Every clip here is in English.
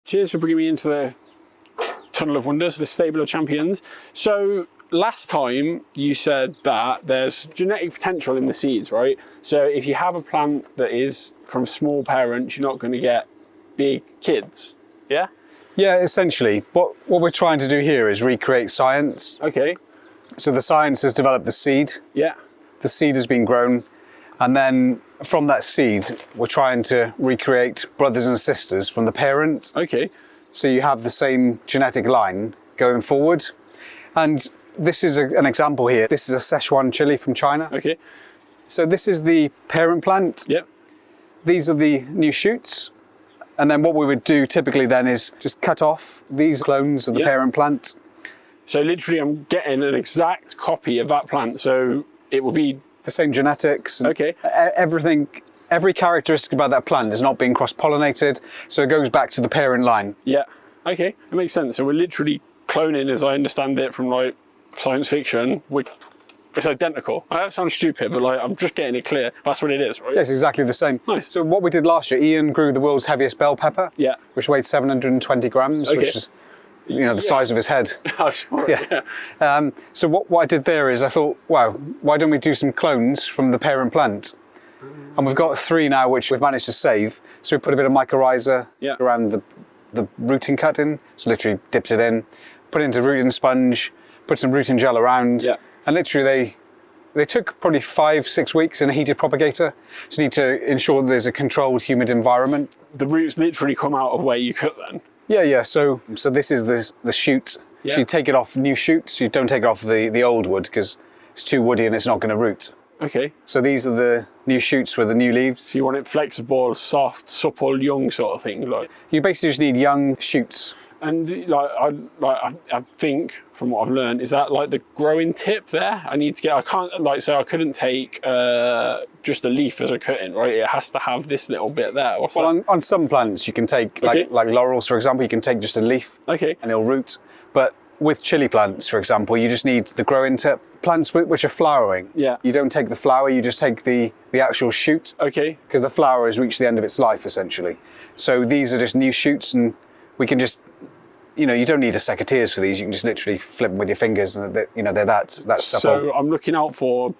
Cheers for bringing me into the Tunnel of Wonders, the Stable of Champions. So last time you said that there's genetic potential in the seeds, right? So if you have a plant that is from small parents, you're not going to get big kids, yeah? Yeah, essentially. What we're trying to do here is recreate science. Okay. So the science has developed the seed. Yeah. The seed has been grown. And then from that seed, we're trying to recreate brothers and sisters from the parent. Okay. So you have the same genetic line going forward. And this is an example here. This is a Szechuan chili from China. Okay. So this is the parent plant. Yep. These are the new shoots. And then what we would do typically then is just cut off these clones of the parent plant. So literally I'm getting an exact copy of that plant. So it will be the same genetics. Okay. Everything, every characteristic about that plant is not being cross-pollinated. So it goes back to the parent line. Yeah. Okay. That makes sense. So we're literally cloning, as I understand it from like science fiction, it's identical. That sounds stupid, but like I'm just getting it clear. That's what it is, right? Yes, exactly the same. Nice. So what we did last year, Ian grew the world's heaviest bell pepper. Yeah. Which weighed 720 grams, which is, you know, the size of his head. Oh, sure. Yeah. So what I did there is I thought, wow, why don't we do some clones from the parent plant? And we've got 3 now, which we've managed to save. So we put a bit of mycorrhiza around the rooting cutting. So literally dipped it in, put it into rooting sponge, put some rooting gel around. Yeah. And literally they took probably 5-6 weeks in a heated propagator. So you need to ensure that there's a controlled, humid environment. The roots literally come out of where you cut them. Yeah. So this is the shoot. Yeah. So you take it off new shoots. You don't take it off the old wood because it's too woody and it's not going to root. Okay. So these are the new shoots with the new leaves. So you want it flexible, soft, supple, young sort of thing, like. You basically just need young shoots. And I think from what I've learned is that like the growing tip there, I couldn't take just a leaf as a cutting, right? It has to have this little bit there. Well, on some plants you can take like laurels, for example, you can take just a leaf. Okay. And it'll root. But with chili plants, for example, you just need the growing tip. Plants which are flowering, you don't take the flower, you just take the actual shoot. Okay. Because the flower has reached the end of its life, essentially. So these are just new shoots, and we can just, you know, you don't need a secateurs for these. You can just literally flip them with your fingers, and they're that supple. So I'm looking out for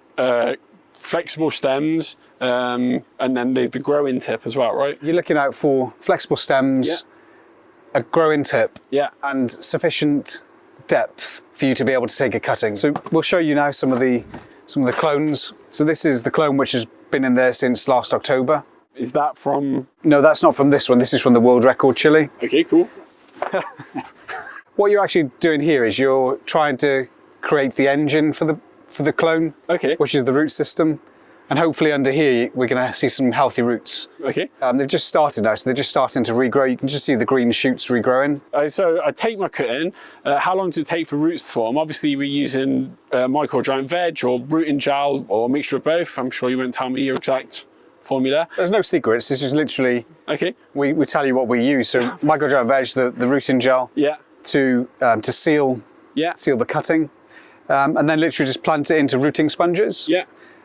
flexible stems, and then the growing tip as well, right? You're looking out for flexible stems, a growing tip, and sufficient depth for you to be able to take a cutting. So we'll show you now some of the clones. So this is the clone which has been in there since last October. Is that from? No, that's not from this one. This is from the world record chili. Okay, cool. What you're actually doing here is you're trying to create the engine for the clone, which is the root system, and hopefully under here we're going to see some healthy roots. Okay. They've just started now, so they're just starting to regrow. You can just see the green shoots regrowing. So I take my cutting. How long does it take for roots to form? Obviously we're using microgiant veg or rooting gel or a mixture of both. I'm sure you won't tell me your exact formula. There's no secrets. This is literally we tell you what we use. So microgiant veg, the rooting gel, to seal the cutting, and then literally just plant it into rooting sponges.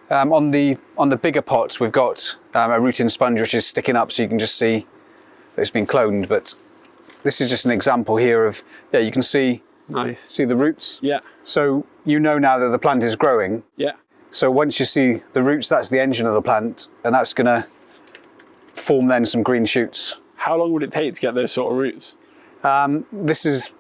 On the bigger pots we've got a rooting sponge which is sticking up, so you can just see that it's been cloned. But this is just an example here of you can see the roots. So you know now that the plant is growing. So once you see the roots, that's the engine of the plant, and that's going to form then some green shoots. How long would it take to get those sort of roots? This is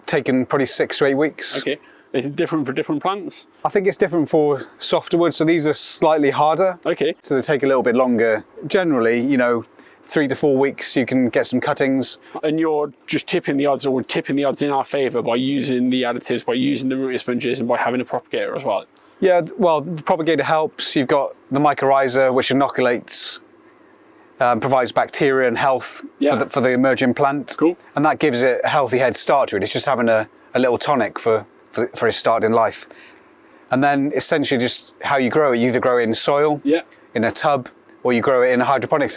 taken probably 6 to 8 weeks. Okay. Is it different for different plants? I think it's different for softer wood, so these are slightly harder. Okay. So they take a little bit longer. Generally, you know, 3 to 4 weeks you can get some cuttings. And you're just tipping the odds, or we're tipping the odds in our favour by using the additives, by using the rooting sponges, and by having a propagator as well. Yeah, well, the propagator helps. You've got the mycorrhiza, which inoculates, provides bacteria and health for the emerging plant. Cool. And that gives it a healthy head start to it. It's just having a little tonic for his start in life. And then essentially just how you grow it, you either grow it in soil, in a tub, or you grow it in a hydroponic system.